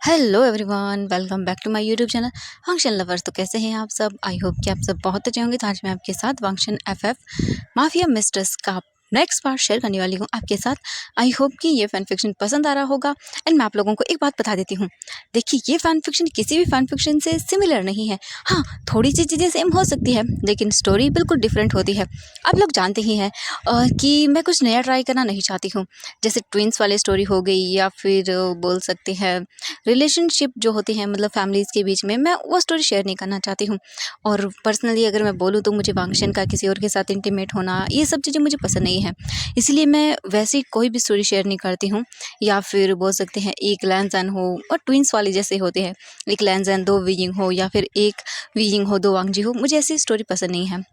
Hello everyone, welcome back to my YouTube channel function lovers. तो कैसे हैं आप सब? आई होप कि आप सब बहुत अच्छे होंगे। तो आज मैं आपके साथ फंक्शन एफएफ माफिया मिस्ट्रेस का नेक्स्ट पार्ट शेयर करने वाली हूँ आपके साथ। आई होप कि ये फैन फिक्शन पसंद आ रहा होगा। एंड मैं आप लोगों को एक बात बता देती हूँ, देखिए ये फैन फिक्शन किसी भी फैन फिक्शन से सिमिलर नहीं है। हाँ, थोड़ी सी चीज़ें सेम हो सकती है लेकिन स्टोरी बिल्कुल डिफरेंट होती है। आप लोग जानते ही हैं कि मैं कुछ नया ट्राई करना नहीं चाहती हूँ। जैसे ट्विंस वाली स्टोरी हो गई या फिर बोल सकते हैं रिलेशनशिप जो होती हैं, मतलब फैमिलीज़ के बीच में, मैं वो स्टोरी शेयर नहीं करना चाहती हूँ। और पर्सनली अगर मैं बोलूँ तो मुझे वांगशन का किसी और के साथ इंटीमेट होना, ये सब चीज़ें मुझे पसंद नहीं है। इसलिए मैं वैसी कोई भी स्टोरी शेयर नहीं करती हूँ। या फिर बोल सकते हैं एक लैंसन हो और ट्विंस वाली जैसे होते हैं, एक लैंसन दो वीइंग हो या फिर एक वीइंग हो दो वांगजी हो, मुझे ऐसी स्टोरी पसंद नहीं है।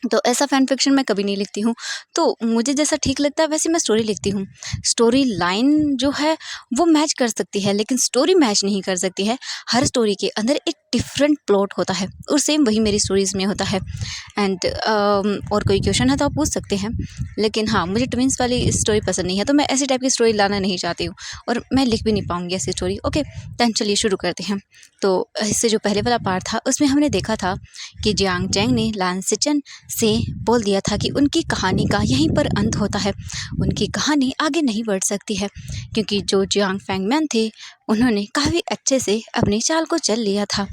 तो ऐसा फैन फिक्शन मैं कभी नहीं लिखती हूँ। तो मुझे जैसा ठीक लगता है वैसे मैं स्टोरी लिखती हूँ। स्टोरी लाइन जो है वो मैच कर सकती है लेकिन स्टोरी मैच नहीं कर सकती है। हर स्टोरी के अंदर एक डिफरेंट प्लॉट होता है और सेम वही मेरी स्टोरीज़ में होता है। एंड और कोई क्वेश्चन है तो आप पूछ सकते हैं। लेकिन हाँ, मुझे ट्विंस वाली स्टोरी पसंद नहीं है, तो मैं ऐसी टाइप की स्टोरी लाना नहीं चाहती हूँ और मैं लिख भी नहीं पाऊँगी ऐसी स्टोरी। ओके, दैन चलिए शुरू करते हैं। तो इससे जो पहले वाला पार्ट था उसमें हमने देखा था कि जियांग चैंग ने लान सिचन से बोल दिया था कि उनकी कहानी का यहीं पर अंत होता है, उनकी कहानी आगे नहीं बढ़ सकती है, क्योंकि जो जियांग फैंगमैन थे उन्होंने काफ़ी अच्छे से अपनी चाल को चल लिया था।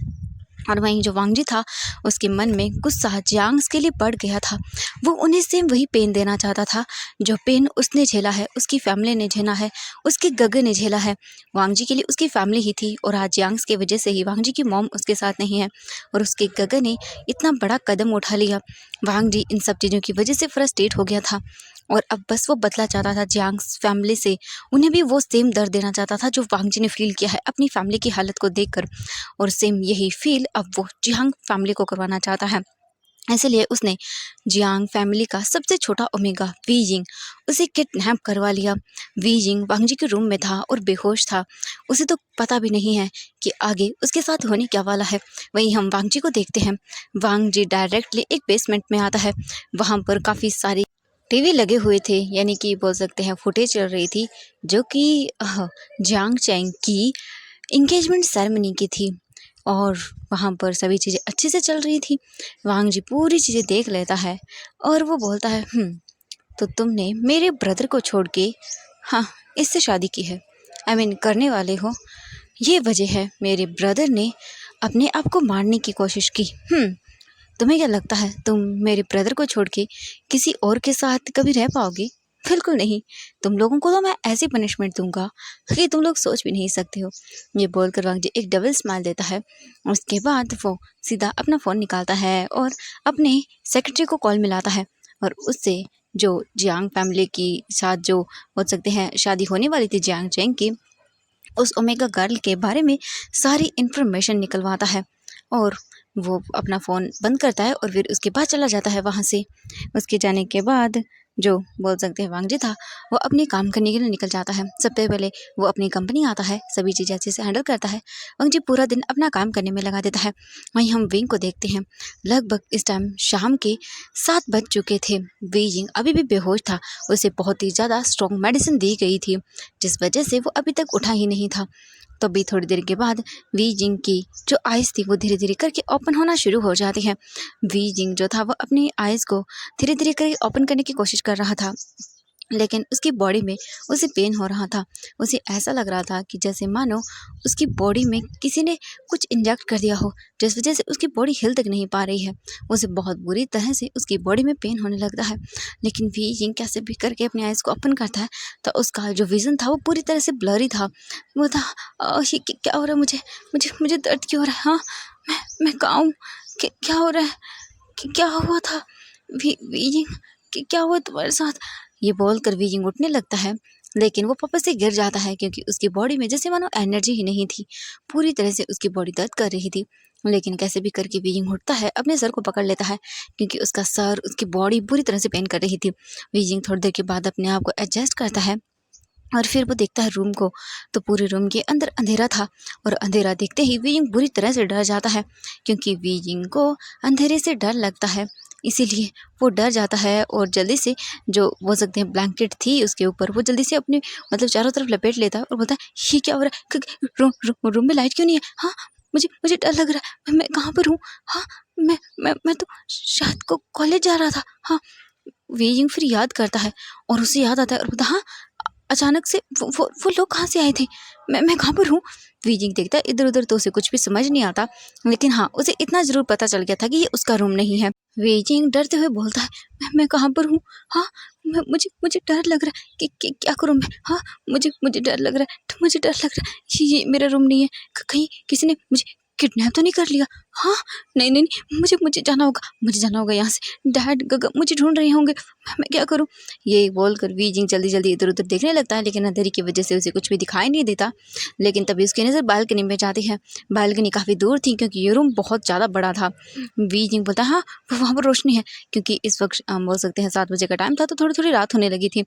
और वहीं जो वांगजी था उसके मन में गुस्सा जियांग्स के लिए बढ़ गया था। वो उन्हें सेम वही पेन देना चाहता था जो पेन उसने झेला है, उसकी फैमिली ने झेला है, उसके गगे ने झेला है। वांगजी के लिए उसकी फैमिली ही थी और आज जियांग्स की वजह से ही वांगजी की मॉम उसके साथ नहीं है और उसके गगे ने इतना बड़ा कदम उठा लिया। वांगजी इन सब चीज़ों की वजह से फ्रस्ट्रेट हो गया था और अब बस वो बदला चाहता था जियांग्स फैमिली से। उन्हें भी वो सेम दर्द देना चाहता था जो वांगजी ने फील किया है अपनी फैमिली की हालत को देखकर। और सेम यही फील अब वो जियांग फैमिली को करवाना चाहता है। इसलिए उसने जियांग फैमिली का सबसे छोटा ओमेगा वीजिंग उसे किडनैप करवा लिया। वीजिंग वांगजी के रूम में था और बेहोश था। उसे तो पता भी नहीं है कि आगे उसके साथ होने क्या वाला है। वहीं हम वांगजी को देखते हैं। वांगजी डायरेक्टली एक बेसमेंट में आता है। वहाँ पर काफ़ी सारी टीवी लगे हुए थे, यानी कि बोल सकते हैं फुटेज चल रही थी जो कि जियांग चैंग की इंगेजमेंट सेरेमनी की थी और वहाँ पर सभी चीज़ें अच्छे से चल रही थी। वांगजी पूरी चीज़ें देख लेता है और वो बोलता है, तो तुमने मेरे ब्रदर को छोड़ के हाँ इससे शादी की है, करने वाले हो। ये वजह है मेरे ब्रदर ने अपने आप को मारने की कोशिश की। तुम्हें क्या लगता है तुम मेरे ब्रदर को छोड़ के किसी और के साथ कभी रह पाओगे? बिल्कुल नहीं। तुम लोगों को तो मैं ऐसी पनिशमेंट दूंगा कि तुम लोग सोच भी नहीं सकते हो। ये बोलकर वांगजी एक डबल स्माइल देता है। उसके बाद वो सीधा अपना फ़ोन निकालता है और अपने सेक्रेटरी को कॉल मिलाता है और उससे जो जियांग फैमिली की साथ जो बोल सकते हैं शादी होने वाली थी जियांग चैंग की, उस ओमेगा गर्ल के बारे में सारी इन्फॉर्मेशन निकलवाता है। और वो अपना फ़ोन बंद करता है और फिर उसके बाद चला जाता है वहाँ से। उसके जाने के बाद जो बोल सकते हैं वांगजी था वो अपने काम करने के लिए निकल जाता है। सबसे पहले वो अपनी कंपनी आता है, सभी चीज़ें अच्छे से हैंडल करता है। वांगजी पूरा दिन अपना काम करने में लगा देता है। वहीं हम विंग को देखते हैं। लगभग इस टाइम शाम के 7 बज चुके थे। विंग अभी भी बेहोश था। उसे बहुत ही ज़्यादा स्ट्रॉन्ग मेडिसिन दी गई थी जिस वजह से वो अभी तक उठा ही नहीं था। तभी थोड़ी देर के बाद वी जिंग की जो आइज़ थी वो धीरे धीरे करके ओपन होना शुरू हो जाती है। वी जिंग जो था वो अपनी आइज़ को धीरे धीरे करके ओपन करने की कोशिश कर रहा था, लेकिन उसकी बॉडी में उसे पेन हो रहा था। उसे ऐसा लग रहा था कि जैसे मानो उसकी बॉडी में किसी ने कुछ इंजेक्ट कर दिया हो, जिस वजह से उसकी बॉडी हिल तक नहीं पा रही है। उसे बहुत बुरी तरह से उसकी बॉडी में पेन होने लगता है। लेकिन वी जिंग कैसे भी करके अपनी आइज़ को ओपन करता है तो उसका जो विज़न था वो पूरी तरह से ब्लरी था। वो था ये क्या हो रहा है, मुझे मुझे मुझे दर्द क्यों हो रहा है? हाँ, मैं कहाँ हूँ? क्या हो रहा है? क्या हुआ था? वीजिंग, क्या हुआ तुम्हारे साथ? ये बोलकर वीजिंग उठने लगता है, लेकिन वो वापस से गिर जाता है क्योंकि उसकी बॉडी में जैसे मानो एनर्जी ही नहीं थी। पूरी तरह से उसकी बॉडी दर्द कर रही थी। लेकिन कैसे भी करके वीजिंग उठता है, अपने सर को पकड़ लेता है क्योंकि उसका सर, उसकी बॉडी बुरी तरह से पेन कर रही थी। वीजिंग थोड़ी देर के बाद अपने आप को एडजस्ट करता है और फिर वो देखता है रूम को, तो पूरे रूम के अंदर अंधेरा था। और अंधेरा देखते ही वीजिंग बुरी तरह से डर जाता है, क्योंकि वीजिंग को अंधेरे से डर लगता है। इसीलिए वो डर जाता है और जल्दी से जो बोल सकते हैं ब्लैंकेट थी उसके ऊपर वो जल्दी से अपने मतलब चारों तरफ लपेट लेता है और बोलता है, ये क्या हो रहा है? रूम में लाइट क्यों नहीं है? हाँ, मुझे मुझे डर लग रहा है। मैं कहाँ पर हूँ? हाँ, मैं तो शायद को कॉलेज जा रहा था। हाँ, वीजिंग फिर याद करता है और उसे याद आता है और बोलता, हाँ, अचानक से वो लोग कहाँ से आए थे? मैं कहाँ पर हूँ? वीजिंग देखता है इधर-उधर, तो उसे कुछ भी समझ नहीं आता, लेकिन हाँ, उसे इतना ज़रूर पता चल गया था कि ये उसका रूम नहीं है। वीजिंग डरते हुए बोलता है, मैं कहाँ पर हूँ? हाँ, मुझे मुझे डर लग रहा है कि क्या करूँ मैं? हाँ, मुझे डर लग रहा है, तो मुझे डर लग रहा है, ये मेरा रूम नहीं है। कहीं किसी ने मुझे किडनैप तो नहीं कर लिया? हाँ, नहीं, मुझे जाना होगा यहाँ से। डैड, गगा मुझे ढूँढ रहे होंगे, मैं क्या करूँ? ये बोलकर वीजिंग जल्दी-जल्दी इधर-उधर देखने लगता है, लेकिन अंधेरे की वजह से उसे कुछ भी दिखाई नहीं देता। लेकिन तभी उसकी नज़र बालकनी में जाती है। बालकनी काफ़ी दूर थी, क्योंकि ये रूम बहुत ज़्यादा बड़ा था। वीजिंग बोलता है, हाँ, वहाँ पर रोशनी है, क्योंकि इस वक़्त बोल सकते हैं 7 बजे का टाइम था, तो थोड़ी-थोड़ी रात होने लगी थी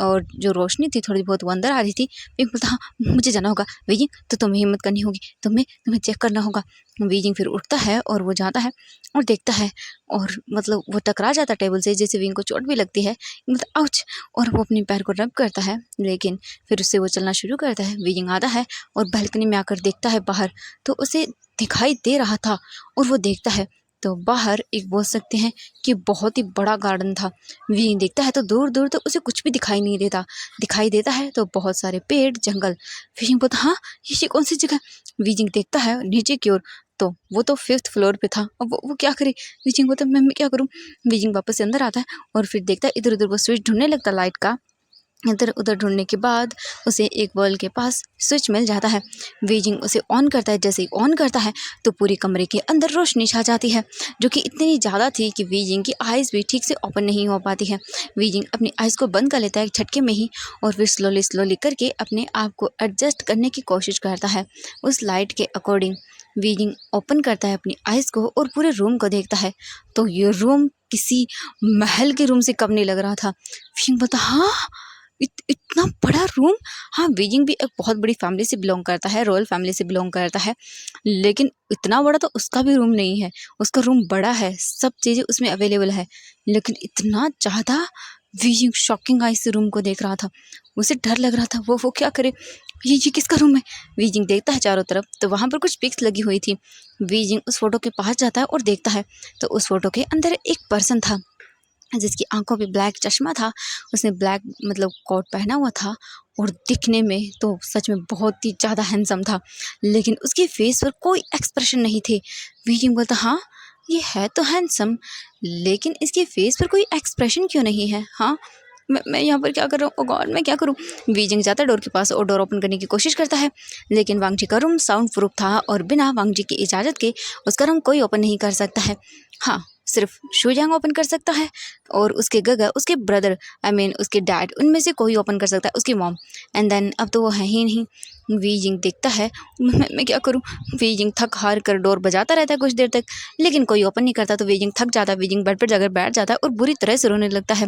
और जो रोशनी थी थोड़ी बहुत वो अंदर आ रही थी। वीजिंग बोलता, हाँ, मुझे जाना होगा। वीजिंग, तो तुम्हें हिम्मत करनी होगी, तुम्हें चेक करना होगा। वीजिंग फिर उठता है और वो जाता है और देखता है, और मतलब वो टकरा जाता है टेबल से, जैसे वीजिंग को चोट भी लगती है, मतलब आउच! और वो अपने पैर को रब करता है, लेकिन फिर उससे वो चलना शुरू करता है। वीजिंग आता है और बालकनी में आकर देखता है बाहर, तो उसे दिखाई दे रहा था और वो देखता है तो बाहर एक बोल सकते हैं कि बहुत ही बड़ा गार्डन था। वीजिंग देखता है तो दूर-दूर तक उसे कुछ भी दिखाई नहीं देता। दिखाई देता है तो बहुत सारे पेड़, जंगल। वीजिंग बोलता, हाँ, ये कौन सी जगह? वीजिंग देखता है नीचे की ओर, तो वो तो 5th फ्लोर पे था। अब वो क्या करे? वीजिंग बोलता, मैं क्या करूँ? वीजिंग वापस से अंदर आता है और फिर देखता है इधर-उधर, वो स्विच ढूँढने लगता है लाइट का। इधर-उधर ढूँढने के बाद उसे एक वॉल के पास स्विच मिल जाता है। वीजिंग उसे ऑन करता है, जैसे ही ऑन करता है तो पूरे कमरे के अंदर रोशनी छा जाती है, जो कि इतनी ज़्यादा थी कि वीजिंग की आइज़ भी ठीक से ओपन नहीं हो पाती है। वीजिंग अपनी आइज़ को बंद कर लेता है एक झटके में ही, और फिर स्लोली करके अपने आप को एडजस्ट करने की कोशिश करता है उस लाइट के अकॉर्डिंग। वीजिंग ओपन करता है अपनी आइज़ को और पूरे रूम को देखता है, तो ये रूम किसी महल के रूम से कम नहीं लग रहा था। वीजिंग बोलता, हाँ, इतना बड़ा रूम? हाँ, वीजिंग भी एक बहुत बड़ी फैमिली से बिलोंग करता है, रॉयल फैमिली से बिलोंग करता है, लेकिन इतना बड़ा तो उसका भी रूम नहीं है। उसका रूम बड़ा है, सब चीज़ें उसमें अवेलेबल है, लेकिन इतना ज़्यादा वीजिंग शॉकिंग आइज़ से रूम को देख रहा था। उसे डर लग रहा था, वो क्या करे? ये किसका रूम है? वीजिंग देखता है चारों तरफ, तो वहाँ पर कुछ पिक्स लगी हुई थी। वीजिंग उस फ़ोटो के पास जाता है और देखता है, तो उस फ़ोटो के अंदर एक पर्सन था, जिसकी आँखों पे ब्लैक चश्मा था। उसने ब्लैक मतलब कोट पहना हुआ था और दिखने में तो सच में बहुत ही ज़्यादा हैंडसम था, लेकिन उसके फेस पर कोई एक्सप्रेशन नहीं थे। वीजिंग बोलता, हाँ, ये है तो हैंडसम, लेकिन इसके फेस पर कोई एक्सप्रेशन क्यों नहीं है? हाँ, मैं यहाँ पर क्या कर रहा हूँ? ओह गॉड, मैं क्या करूँ? वीजिंग जाता है डोर के पास और डोर ओपन करने की कोशिश करता है, लेकिन वांगजी का रूम साउंड प्रूफ था और बिना वांगजी की इजाज़त के उसका रूम कोई ओपन नहीं कर सकता है। हाँ, सिर्फ शुयांग ओपन कर सकता है और उसके गगा, उसके ब्रदर, आई मीन उसके डैड, उनमें से कोई ओपन कर सकता है, उसकी मॉम। एंड देन अब तो वो है ही नहीं। वीजिंग देखता है, मैं क्या करूँ? वीजिंग थक हार कर डोर बजाता रहता है कुछ देर तक, लेकिन कोई ओपन नहीं करता, तो वीजिंग थक जाता है। वीजिंग बेड पर जाकर बैठ जाता है और बुरी तरह से रोने लगता है।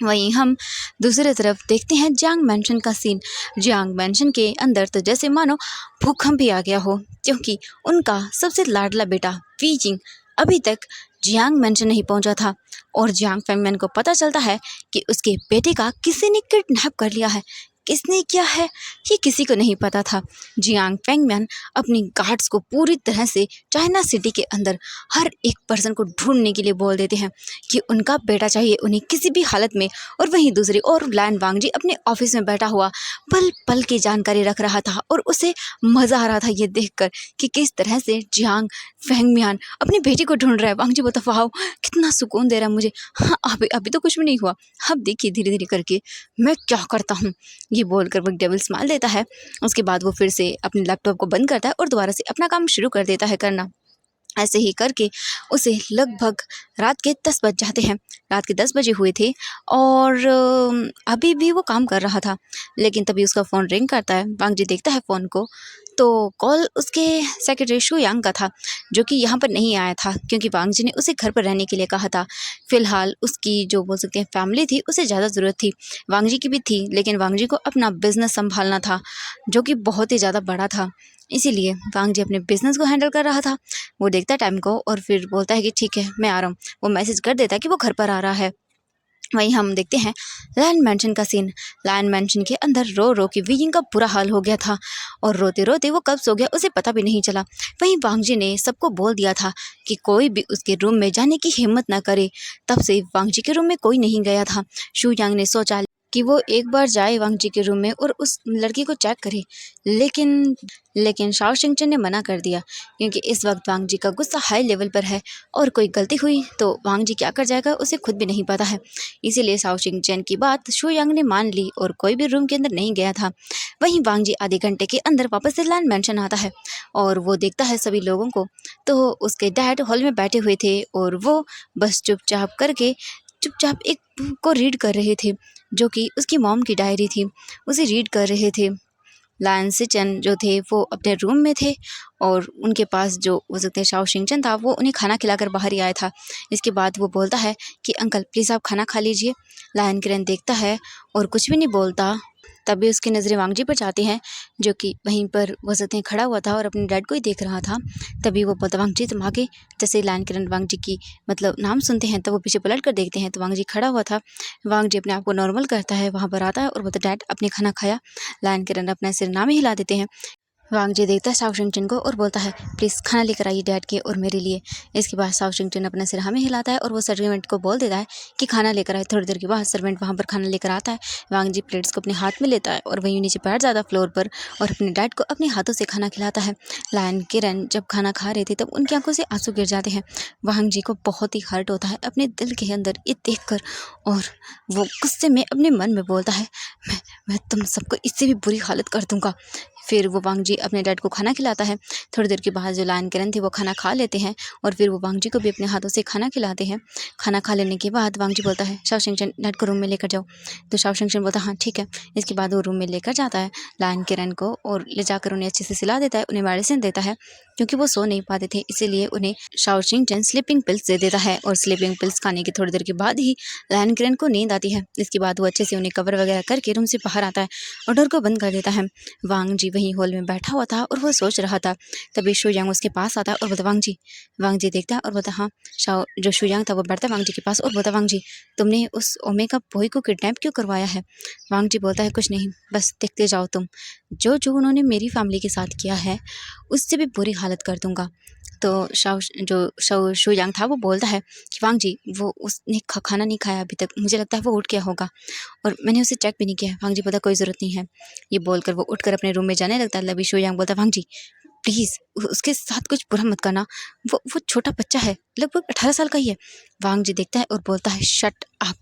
वहीं हम दूसरी तरफ देखते हैं जियांग मैंशन का सीन। जियांग मैंशन के अंदर तो जैसे मानो भूकंप ही आ गया हो, क्योंकि उनका सबसे लाडला बेटा वीजिंग अभी तक जियांग मैंशन नहीं पहुंचा था, और जियांग फेंगमैन को पता चलता है कि उसके बेटे का किसी ने किडनैप कर लिया है। किसने किया है ये किसी को नहीं पता था। जियांग फेंगमैन अपनी गार्ड्स को पूरी तरह से चाइना सिटी के अंदर हर एक पर्सन को ढूंढने के लिए बोल देते हैं कि उनका बेटा चाहिए उन्हें किसी भी हालत में। और वहीं दूसरी ओर लैन वांगजी अपने ऑफिस में बैठा हुआ पल पल की जानकारी रख रहा था, और उसे मज़ा आ रहा था ये देखकर कि किस तरह से जियांग फेंगमियान अपनी बेटी को ढूंढ रहा है। वांगजी बोलता, वाह, कितना सुकून दे रहा है मुझे। हाँ, अभी अभी तो कुछ भी नहीं हुआ, अब देखिए धीरे धीरे करके मैं क्या करता हूँ। ये बोलकर वो डेविल स्माइल देता है। उसके बाद वो फिर से अपने लैपटॉप को बंद करता है और दोबारा से अपना काम शुरू कर देता है करना। ऐसे ही करके उसे लगभग रात के 10 बज जाते हैं। रात के 10 बजे हुए थे और अभी भी वो काम कर रहा था, लेकिन तभी उसका फ़ोन रिंग करता है। वांगजी देखता है फ़ोन को, तो कॉल उसके सेक्रेटरी शू यांग का था, जो कि यहाँ पर नहीं आया था क्योंकि वांग जी ने उसे घर पर रहने के लिए कहा था। फिलहाल उसकी जो बोल सकते हैं फैमिली थी, उसे ज़्यादा ज़रूरत थी। वांग जी की भी थी, लेकिन वांग जी को अपना बिजनेस संभालना था जो कि बहुत ही ज़्यादा बड़ा था। इसीलिए वांग जी अपने बिजनेस को हैंडल कर रहा था। वो देखता है टाइम को और फिर बोलता है कि ठीक है, मैं आ रहा हूँ। वो मैसेज कर देता है कि वो घर पर आ रहा है। वहीं हम देखते हैं लायन मैंशन का सीन। लायन मैंशन के अंदर रो रो के वीइंग का बुरा हाल हो गया था और रोते रोते वो कब सो गया उसे पता भी नहीं चला। वहीं वांग जी ने सबको बोल दिया था कि कोई भी उसके रूम में जाने की हिम्मत न करे। तब से वांग जी के रूम में कोई नहीं गया था। शू यांग ने सोचा कि वो एक बार जाए वांग जी के रूम में और उस लड़की को चेक करे, लेकिन लेकिन शाओ शिंगचन ने मना कर दिया क्योंकि इस वक्त वांग जी का गुस्सा हाई लेवल पर है और कोई गलती हुई तो वांग जी क्या कर जाएगा उसे खुद भी नहीं पता है। इसीलिए शाओ शिंगचन की बात शू यांग ने मान ली और कोई भी रूम के अंदर नहीं गया था। वहीं वांग जी आधे घंटे के अंदर वापस से लैंड मैंशन आता है और वो देखता है सभी लोगों को। तो उसके डैड हॉल में बैठे हुए थे और वो बस चुपचाप एक बुक को रीड कर रहे थे, जो कि उसकी मॉम की डायरी थी। उसे रीड कर रहे थे। लायन सिचन जो थे वो अपने रूम में थे और उनके पास जो हो सकते हैं शाओ शिंगचन था, वो उन्हें खाना खिलाकर बाहर ही आया था। इसके बाद वो बोलता है कि अंकल प्लीज़ आप खाना खा लीजिए। लायन किरण देखता है और कुछ भी नहीं बोलता। तभी उसकी नज़रें वांग जी पर जाती हैं, जो कि वहीं पर वो सकते हैं खड़ा हुआ था और अपने डैड को ही देख रहा था। तभी वो बोलता वांग जी तुम आगे। जैसे ही लायन किरण वांग जी की मतलब नाम सुनते हैं तो वो पीछे पलट कर देखते हैं तो वांग जी खड़ा हुआ था। वांग जी अपने आप को नॉर्मल करता है, वहाँ पर आता है और बोलता डैड अपने खाना खाया। लायन किरण अपना सिर नाम ही हिला देते हैं। वांग जी देखता है शाओ शिंगचन को और बोलता है प्लीज़ खाना लेकर आइए डैड के और मेरे लिए। इसके बाद शाओ शिंगचन अपना सिर हमें हिलाता है और वो सर्वेंट को बोल देता है कि खाना लेकर आए। थोड़ी देर के बाद सर्वेंट वहाँ पर खाना लेकर आता है। वांग जी प्लेट्स को अपने हाथ में लेता है और वहीं नीचे बैठ जाता है फ्लोर पर और अपने डैड को अपने हाथों से खाना खिलाता है। लायन किरण जब खाना खा रहे थे तब उनकी आंखों से आंसू गिर जाते हैं। वांग जी को बहुत ही हर्ट होता है अपने दिल के अंदर ये देखकर और वो गुस्से में अपने मन में बोलता है मैं तुम सबको इससे भी बुरी हालत कर दूंगा। फिर वो वांग जी अपने डैड को खाना खिलाता है। थोड़ी देर के बाद जो लायन किरण थे वो खाना खा लेते हैं और फिर वो वांग जी को भी अपने हाथों से खाना खिलाते हैं। खाना खा लेने के बाद वांग जी बोलता है शाओ शिंगचन डैड को रूम में लेकर जाओ। तो शाओ शिंगचन बोलता है हाँ ठीक है। इसके बाद वो रूम में लेकर जाता है लायन किरण को और ले जाकर उन्हें अच्छे से सिला देता है, उन्हें मेडिसिन देता है क्योंकि वो सो नहीं पाते थे, इसीलिए उन्हें शाओ शिंगचन स्लीपिंग पिल्स दे देता है और स्लीपिंग पिल्स खाने की थोड़ी देर के बाद ही लायन किरण को नींद आती है। इसके बाद वो अच्छे से उन्हें कवर वगैरह करके रूम से बाहर आता है और डोर को बंद कर देता है। वांग जी वहीं हॉल में बैठा हुआ था और वो सोच रहा था। तभी शू यांग उसके पास आता है और बोलता वांग जी देखता है और बोलता हाँ। शाओ जो शू यांग था वो बैठता है वांग जी के पास और बोलता वांग जी तुमने उस ओमेगा बॉय को किडनैप क्यों करवाया है। वांग जी बोलता है कुछ नहीं, बस देखते जाओ तुम, जो जो उन्होंने मेरी फैमिली के साथ किया है उससे भी बुरी हालत कर दूंगा। तो शू यांग था वो बोलता है कि वांग जी वो उसने खाना नहीं खाया अभी तक, मुझे लगता है वो उठ गया होगा और मैंने उसे चेक भी नहीं किया। वांग जी बोलता कोई ज़रूरत नहीं है। ये बोलकर वो उठकर अपने रूम में जाने लगता है। तभी शू यांग बोलता वांग जी प्लीज़ उसके साथ कुछ बुरा मत करना, वो छोटा बच्चा है, लगभग 18 साल का ही है। वांग जी देखता है और बोलता है शट अप।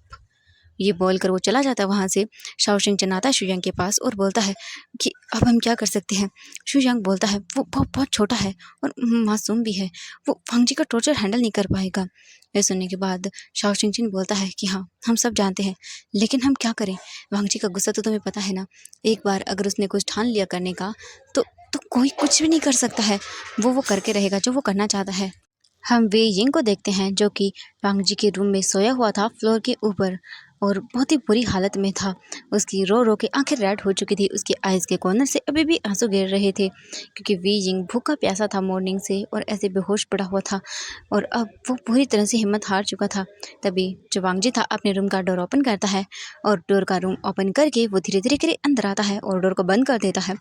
ये बोलकर वो चला जाता है वहाँ से। शाओ शिंगचन आता है शू यांग के पास और बोलता है कि अब हम क्या कर सकते हैं। शू यांग बोलता है वो बहुत बहुत छोटा है और मासूम भी है, वो वांग जी का टॉर्चर हैंडल नहीं कर पाएगा। यह सुनने के बाद शाओ शिंगचन बोलता है कि हाँ हम सब जानते हैं, लेकिन हम क्या करें, वांग जी का गुस्सा तो तुम्हें पता है ना। एक बार अगर उसने कुछ ठान लिया करने का तो कोई कुछ भी नहीं कर सकता है। वो करके रहेगा जो वो करना चाहता है। हम वे यिंग को देखते हैं जो कि वांग जी के रूम में सोया हुआ था फ्लोर के ऊपर और बहुत ही बुरी हालत में था। उसकी रो रो के आंखें रेड हो चुकी थी, उसके आइज़ के कॉर्नर से अभी भी आंसू गिर रहे थे क्योंकि वी यिंग भूखा प्यासा था मॉर्निंग से और ऐसे बेहोश पड़ा हुआ था और अब वो पूरी तरह से हिम्मत हार चुका था। तभी जो वांग जी था अपने रूम का डोर ओपन करता है और डोर का रूम ओपन करके वो धीरे धीरे करके अंदर आता है और डोर को बंद कर देता है।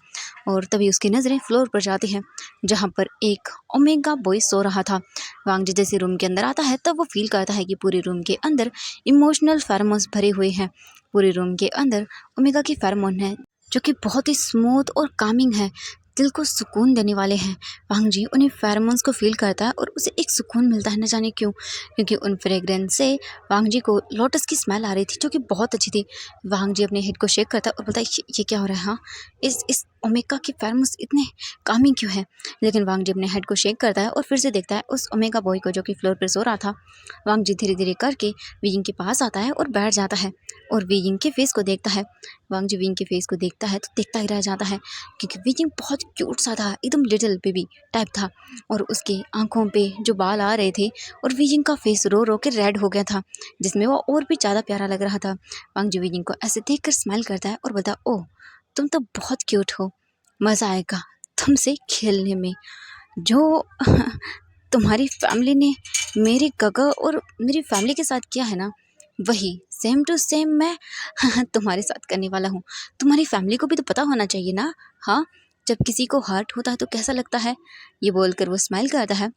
और तभी उसकी नज़रें फ्लोर पर जाती हैं जहाँ पर एक ओमेगा बॉय सो रहा था। वांग जी जैसे रूम के अंदर आता है तब वो फील करता है कि पूरे रूम के अंदर इमोशनल फेरोमोन्स भरे हुए हैं। पूरे रूम के अंदर ओमेगा की फेरोमोन है जो कि बहुत ही स्मूथ और कामिंग है, दिल को सुकून देने वाले हैं। वांग जी उन्हीं फेरोमोन्स को फील करता है और उसे एक सुकून मिलता है, न जाने क्यों, क्योंकि उन फ्रेग्रेंस से वांग जी को लोटस की स्मेल आ रही थी जो कि बहुत अच्छी थी। वांग जी अपने हेड को शेक करता है और बोलता है ये क्या हो रहा है। हाँ इस ओमेगा के फेरोमोन्स इतने कामिंग क्यों है। लेकिन वांग जी अपने हेड को शेक करता है और फिर से देखता है उस ओमेगा बॉय को जो कि फ्लोर पर सो रहा था। वांग जी धीरे धीरे करके वीइंग के पास आता है और बैठ जाता है और वीइंग के फेस को देखता है। वांग जी विंग के फेस को देखता है तो देखता ही रह जाता है, क्योंकि विंग बहुत क्यूट सा था, एकदम लिटिल बेबी टाइप था, और उसके आंखों पे जो बाल आ रहे थे, और विंग का फेस रो रो के रेड हो गया था, जिसमें वो और भी ज़्यादा प्यारा लग रहा था। वांग जी विंग को ऐसे देख कर स्माइल करता है और बोलता, ओह तुम तो बहुत क्यूट हो, मज़ा आएगा तुमसे खेलने में। जो तुम्हारी फैमिली ने मेरी गगा और मेरी फैमिली के साथ किया है ना, वही सेम टू सेम मैं तुम्हारे साथ करने वाला हूँ। तुम्हारी फैमिली को भी तो पता होना चाहिए ना, हाँ, जब किसी को हर्ट होता है तो कैसा लगता है। ये बोलकर वो स्माइल करता है।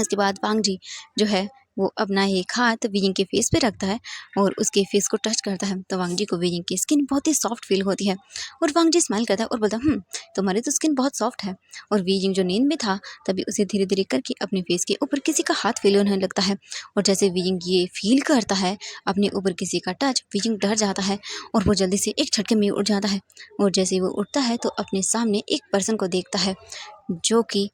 इसके बाद वांग जी जो है वो अपना एक हाथ विजिंग के फेस पे रखता है और उसके फेस को टच करता है, तो वांग जी को विजिंग की स्किन बहुत ही सॉफ्ट फील होती है, और वांग जी स्माइल करता है और बोलता है, तुम्हारी तो स्किन बहुत सॉफ्ट है। और विजिंग जो नींद में था तभी उसे धीरे धीरे करके अपने फेस के ऊपर किसी का हाथ फील होने लगता है, और जैसे विजिंग ये फील करता है अपने ऊपर किसी का टच, विजिंग डर जाता है और वो जल्दी से एक झटके में उठ जाता है। और जैसे वो उठता है तो अपने सामने एक पर्सन को देखता है जो कि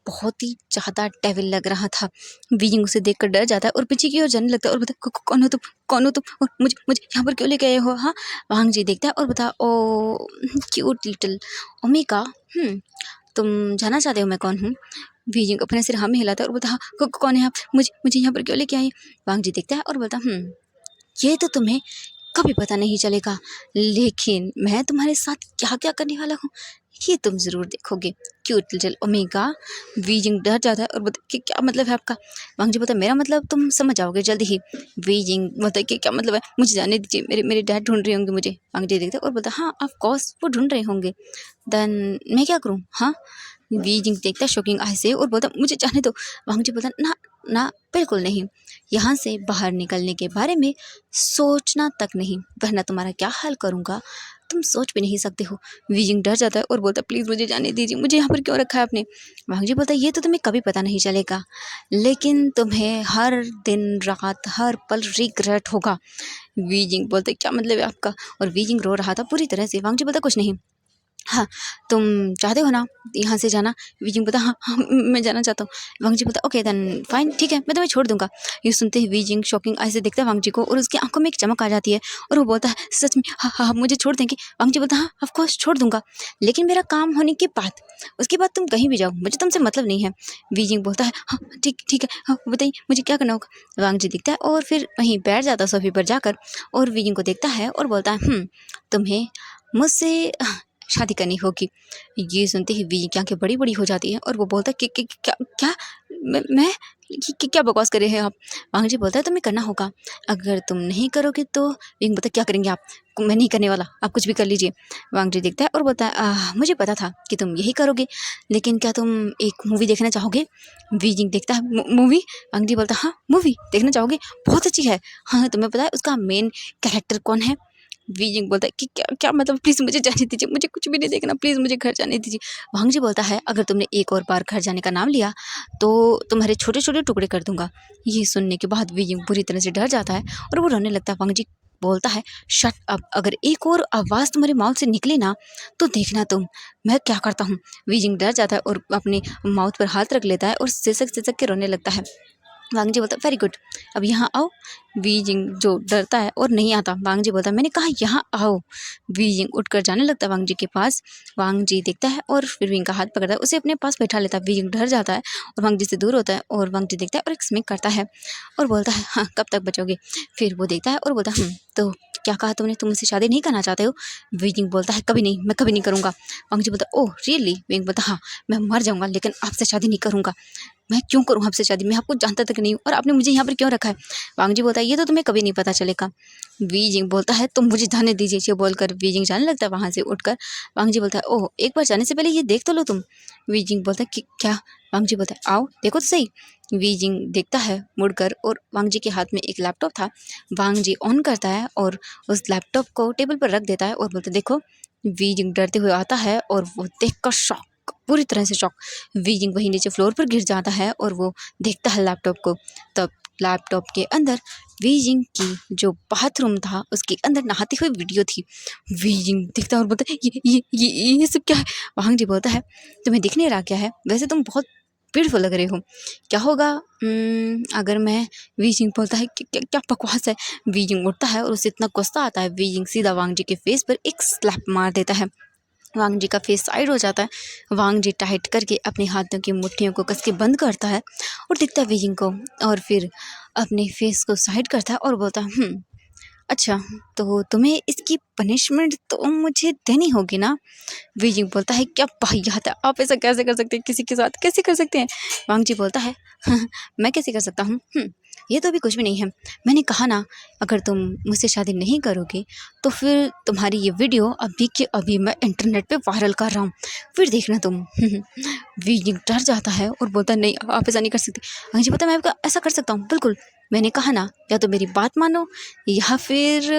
बहुत ही ज़्यादा डेविल लग रहा था। विजिंग उसे देखकर डर जाता है और पीछे की ओर जाने लगता है और बोलता, कौन हो तुम, कौन हो तुम, और मुझे मुझे यहाँ पर क्यों लेके आए हो। हाँ, वांग जी देखता है और बता, ओ क्यूट लिटिल ओमेगा, तुम जानना चाहते हो मैं कौन हूँ। विजिंग अपने सिर हाँ में हिलाता है और बोलता, हाँ कौन है आप, मुझे मुझे यहाँ पर क्यों लेके आए। वांग जी देखता है और बोलता, ये तो तुम्हें कभी पता नहीं चलेगा, लेकिन मैं तुम्हारे साथ क्या क्या करने वाला हूँ ये तुम ज़रूर देखोगे, क्यूट लिटिल ओमेगा। वीजिंग डर जाता है और बोलता, कि क्या मतलब है आपका। वांग जी बोलता, मेरा मतलब तुम समझ जाओगे जल्दी ही। वीजिंग बोलता कि क्या मतलब है, मुझे जाने दीजिए, मेरे मेरे डैड ढूंढ रहे होंगे मुझे। वांग जी देखता है और बोलता, हाँ ऑफ कोर्स वो ढूंढ रहे होंगे, देन मैं क्या करूँ। हाँ, वीजिंग देखता है शॉकिंग आई से और बोलता, मुझे जाने दो। वांग जी बोलता, ना ना बिल्कुल नहीं, यहाँ से बाहर निकलने के बारे में सोचना तक नहीं, वरना तुम्हारा क्या हाल करूँगा तुम सोच भी नहीं सकते हो। वीजिंग डर जाता है और बोलता, प्लीज़ मुझे जाने दीजिए, मुझे यहाँ पर क्यों रखा है आपने। वांग जी बोलता, ये तो तुम्हें कभी पता नहीं चलेगा, लेकिन तुम्हें हर दिन रात हर पल रिग्रेट होगा। वीजिंग बोलता, क्या मतलब है आपका। और वीजिंग रो रहा था पूरी तरह से। वांग जी बोलता, कुछ नहीं, हाँ तुम चाहते हो ना यहाँ से जाना। वीजिंग बोलता, हाँ हाँ मैं जाना चाहता हूँ। वांग जी बोलता, ओके देन फाइन, ठीक है मैं तुम्हें छोड़ दूंगा। ये सुनते ही वीजिंग शॉकिंग आई से देखता है वांग जी को और उसकी आंखों में एक चमक आ जाती है और वो बोलता है, सच में हाँ हाँ हाँ, मुझे छोड़ देंगे। वांग जी बोलता, हाँ ऑफ कोर्स छोड़ दूंगा, लेकिन मेरा काम होने के बाद, उसके बाद तुम कहीं भी जाओ, मुझे तुमसे मतलब नहीं है। वीजिंग बोलता है, हाँ ठीक ठीक है, हाँ बताइए मुझे क्या करना होगा। वांग जी दिखता है और फिर वहीं बैठ जाता है सोफे पर जाकर और वीजिंग को देखता है और बोलता है, तुम्हें मुझसे शादी करनी होगी। ये सुनते ही वी की आंखें बड़ी बड़ी हो जाती हैं और वो बोलता है कि क्या क्या मैं क्या बकवास कर रहे हैं आप। वांग जी बोलता है तुम्हें करना होगा, अगर तुम नहीं करोगे तो। विंग बोलता, क्या करेंगे आप, मैं नहीं करने वाला, आप कुछ भी कर लीजिए। वांग जी देखता है और बोलता है, मुझे पता था कि तुम यही करोगे, लेकिन क्या तुम एक मूवी देखना चाहोगे। वीजिंग देखता है, मूवी। वांग जी बोलता है, हाँ मूवी देखना चाहोगे, बहुत अच्छी है। हाँ तुम्हें पता है उसका मेन कैरेक्टर कौन है। वीजिंग बोलता है कि क्या क्या मतलब, प्लीज़ मुझे जाने दीजिए, मुझे कुछ भी नहीं देखना, प्लीज़ मुझे घर जाने दीजिए। वांग जी बोलता है, अगर तुमने एक और बार घर जाने का नाम लिया तो तुम्हारे छोटे छोटे टुकड़े कर दूंगा। ये सुनने के बाद वीजिंग बुरी तरह से डर जाता है और वो रोने लगता है। वांग जी बोलता है, शट अप, अगर एक और आवाज़ तुम्हारे माउथ से निकले ना तो देखना तुम मैं क्या करता हूँ। वीजिंग डर जाता है और अपने माउथ पर हाथ रख लेता है और सिसक सिसक के रोने लगता है। वांग जी बोलता, वेरी गुड, अब यहाँ आओ। वीजिंग जो डरता है और नहीं आता। वांग जी बोलता, मैंने कहा यहाँ आओ। वीजिंग उठकर जाने लगता है वांग जी के पास। वांग जी देखता है और फिर विंग का हाथ पकड़ता है, उसे अपने पास बैठा लेता है। वीजिंग डर जाता है और वांग जी से दूर होता है और वांग जी देखता है और एक स्मिक करता है और बोलता है, हाँ कब तक बचोगे। फिर वो देखता है और बोलता है, तो क्या कहा तुमने, तुम मुझसे शादी नहीं करना चाहते हो। वीजिंग बोलता है, कभी नहीं, मैं कभी नहीं करूँगा। वांग जी बोलता, ओह रियली। विंग बोलता, हाँ मैं मर जाऊँगा लेकिन आपसे शादी नहीं करूँगा। मैं क्यों करूँ आपसे शादी, मैं आपको जानता तक नहीं हूँ और आपने मुझे यहाँ पर क्यों रखा है। वांग जी बोलता है, ये तो तुम्हें कभी नहीं पता चलेगा। वीजिंग बोलता है, तुम मुझे जाने दीजिए। ये बोलकर वीजिंग जाने लगता है वहाँ से उठकर। वांग जी बोलता है, ओह एक बार जाने से पहले ये देख तो लो तुम। वीजिंग बोलता है कि क्या। वांग जी बोलता है, आओ देखो तो सही। वीजिंग देखता है मुड़कर और वांग जी के हाथ में एक लैपटॉप था। वांग जी ऑन करता है और उस लैपटॉप को टेबल पर रख देता है और बोलता है, देखो। वीजिंग डरते हुए आता है और वो देखकर शॉक, पूरी तरह से शॉक। वीजिंग वहीं नीचे फ्लोर पर गिर जाता है और वो देखता है लैपटॉप को। तब लैपटॉप के अंदर वीजिंग की जो बाथरूम था उसके अंदर नहाती हुई वीडियो थी। वीजिंग देखता है और बोलता है, ये सब क्या है। वांग जी बोलता है, तुम्हें दिख नहीं रहा क्या है, वैसे तुम बहुत ब्यूटीफुल लग रहे हो। क्या होगा अगर मैं वीजिंग बोलता है कि क्या क्या बकवास है। वीजिंग उठता है और उसे इतना गुस्सा आता है, वीजिंग सीधा वांग जी के फेस पर एक स्लैप मार देता है। वांग जी का फेस साइड हो जाता है। वांग जी टाइट करके अपने हाथों की मुट्ठियों को कस के बंद करता है और दिखता है वीजिंग को, और फिर अपने फेस को साइड करता है और बोलता है अच्छा, तो तुम्हें इसकी पनिशमेंट तो मुझे देनी होगी ना। वीजिंग बोलता है क्या वाहियात है, आप ऐसा कैसे कर सकते हैं, किसी के साथ कैसे कर सकते हैं। वांग जी बोलता है मैं कैसे कर सकता हूँ, ये तो अभी कुछ भी नहीं है। मैंने कहा ना, अगर तुम मुझसे शादी नहीं करोगे तो फिर तुम्हारी ये वीडियो अभी के अभी मैं इंटरनेट पे वायरल कर रहा हूँ, फिर देखना तुम। वीजिंग डर जाता है और बोलता है नहीं, आप ऐसा नहीं कर सकते। वांग जी बोलता है मैं आपका ऐसा कर सकता हूँ बिल्कुल। मैंने कहा ना, या तो मेरी बात मानो या फिर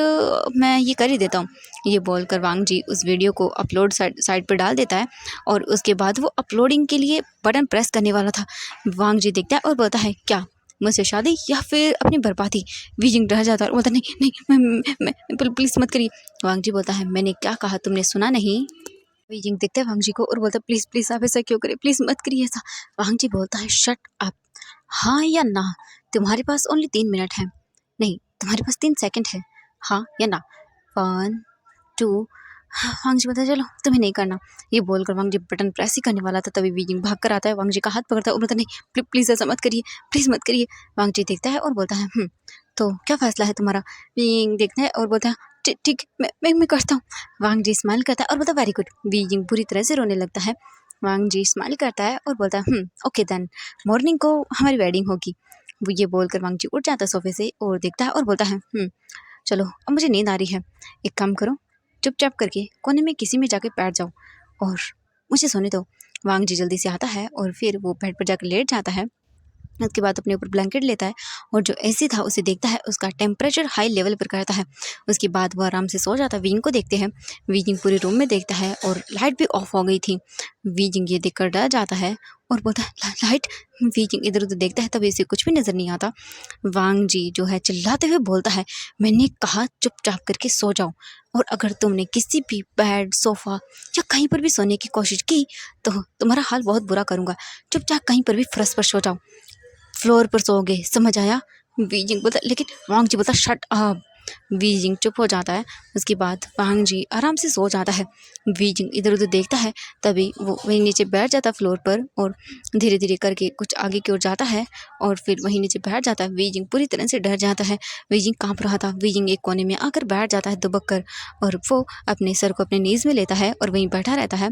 मैं ये कर ही देता हूँ। ये बोलकर वांग जी उस वीडियो को अपलोड साइट पर डाल देता है और उसके बाद वो अपलोडिंग के लिए बटन प्रेस करने वाला था। वांग जी देखता है और बोलता है क्या, मुझसे शादी या फिर अपनी बर्बादी। वीजिंग डर जाता है और बोलता है नहीं नहीं, मैं प्लीज़ मत करिए। वांग जी बोलता है मैंने क्या कहा तुमने सुना नहीं। वीजिंग देखता है वांग जी को और बोलता है प्लीज़ प्लीज़ आप ऐसा क्यों करें, प्लीज़ मत करिए ऐसा। वांग जी बोलता है शट अप, हाँ या ना। तुम्हारे पास ओनली 3 मिनट है, नहीं तुम्हारे पास 3 सेकंड है, हाँ या ना। 1 2। वांग जी बोलता है चलो तुम्हें नहीं करना। ये बोलकर वांग जी बटन प्रेस ही करने वाला था, तभी वीजिंग भाग कर आता है, वांग जी का हाथ पकड़ता है और बोलता है नहीं प्लीज़ ऐसा मत करिए, प्लीज़ मत करिए। वांग जी देखता है और बोलता है तो क्या फैसला है तुम्हारा। वीजिंग देखता है और बोलता है ठीक ठीक, मैं करता हूँ। वांग जी स्माइल करता है और बोलता है वेरी गुड। वीजिंग बुरी तरह से रोने लगता है। वांग जी स्माइल करता है और बोलता है ओके देन, मॉर्निंग को हमारी वेडिंग होगी। वो ये बोलकर वांग जी उठ जाता है सोफे से और देखता है और बोलता है चलो अब मुझे नींद आ रही है, एक काम करो चुपचाप करके कोने में किसी में जाके बैठ जाओ और मुझे सोने दो। वांग जी जल्दी से आता है और फिर वो बेड पर जाकर लेट जाता है। उसके बाद अपने ऊपर ब्लैंकेट लेता है और जो एसी था उसे देखता है, उसका टेम्परेचर हाई लेवल पर करता है। उसके बाद वो आराम से सो जाता है। वीजिंग को देखते हैं, वीजिंग पूरे रूम में देखता है और लाइट भी ऑफ हो गई थी। वीजिंग ये देखकर डर जाता है और बोलता है लाइट। वीजिंग इधर उधर देखता है, तभी इसे कुछ भी नज़र नहीं आता। वांग जी जो है चिल्लाते हुए बोलता है मैंने कहा चुपचाप करके सो जाओ, और अगर तुमने किसी भी बेड सोफ़ा या कहीं पर भी सोने की कोशिश की तो तुम्हारा हाल बहुत बुरा करूँगा। चुपचाप कहीं पर भी फर्श पर सो जाओ, फ्लोर पर सोओगे, समझ आया। वीजिंग बोलता लेकिन वांग जी बोलता शट अप। वीजिंग चुप हो जाता है। उसके बाद वांग जी आराम से सो जाता है। वीजिंग इधर उधर देखता है, तभी वो वहीं नीचे बैठ जाता है फ्लोर पर और धीरे धीरे करके कुछ आगे की ओर जाता है और फिर वहीं नीचे बैठ जाता है। वीजिंग पूरी तरह से डर जाता है, वीजिंग कांप रहा था। वीजिंग एक कोने में आकर बैठ जाता है दुबक कर, और वो अपने सर को अपने नीज में लेता है और वहीं बैठा रहता है।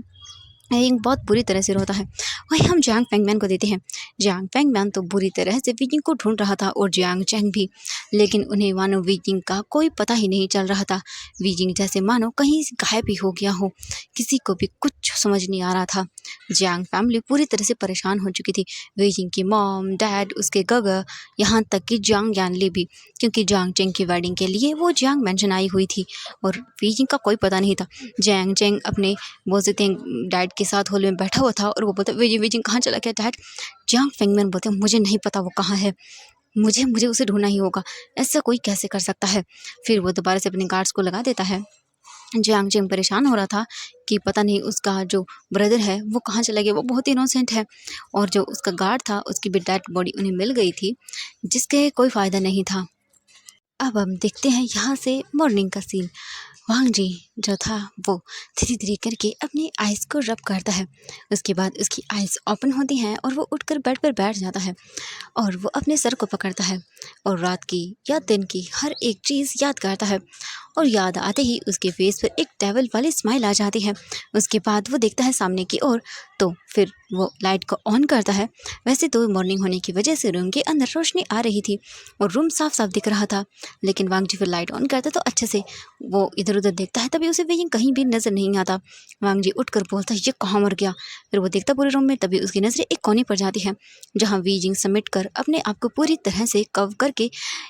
यिंग बहुत बुरी तरह से रोता है। वहीं हम जियांग फेंगमैन को देते हैं। जियांग फेंगमैन तो बुरी तरह से वीजिंग को ढूंढ रहा था और जियांग चैंग भी, लेकिन उन्हें मानो वीजिंग का कोई पता ही नहीं चल रहा था। वीजिंग जैसे मानो कहीं गायब ही हो गया हो, किसी को भी कुछ समझ नहीं आ रहा था। जियांग फैमिली पूरी तरह से परेशान हो चुकी थी। वीजिंग की मॉम, डैड, उसके गगा, यहाँ तक कि जियांग यानली भी, क्योंकि जियांग चैंग की वेडिंग के लिए वो जियांग मेंशन आई हुई थी और वीजिंग का कोई पता नहीं था। जियांग चैंग अपने बोल सकते हैं डैड के साथ हॉल में बैठा हुआ था और वो बोलता वीजिंग कहाँ चला गया डैड। जियांग फेंगमैन बोलते मुझे नहीं पता वो कहाँ है, मुझे मुझे उसे ढूंढना ही होगा, ऐसा कोई कैसे कर सकता है। फिर वो दोबारा से अपने गार्ड्स को लगा देता है। जियांग चैंग परेशान हो रहा था कि पता नहीं उसका जो ब्रदर है वो कहाँ चला गया, वो बहुत इनोसेंट है, और जो उसका गार्ड था उसकी भी डेड बॉडी उन्हें मिल गई थी, जिसके कोई फ़ायदा नहीं था। अब हम देखते हैं यहाँ से मॉर्निंग का सीन। वांग जी जो था वो धीरे धीरे करके अपनी आइज़ को रब करता है। उसके बाद उसकी आइज़ ओपन होती हैं और वो उठकर बेड पर बैठ जाता है और वो अपने सर को पकड़ता है और रात की या दिन की हर एक चीज़ याद करता है, और याद आते ही उसके फेस पर एक डेविल वाली स्माइल आ जाती है। उसके बाद वो देखता है सामने की ओर, तो फिर वो लाइट को ऑन करता है। वैसे तो मॉर्निंग होने की वजह से रूम के अंदर रोशनी आ रही थी और रूम साफ साफ दिख रहा था, लेकिन वांग जी फिर लाइट ऑन करता तो अच्छे से वो इधर उधर देखता है, तभी उसे वेइंग कहीं भी नज़र नहीं आता। वांग जी उठकर बोलता है ये कहाँ मर गया। फिर वो देखता पूरे रूम में, तभी उसकी नज़रें एक कोने पर जाती है जहाँ वीजिंग समेट कर अपने आप को पूरी तरह से कव करके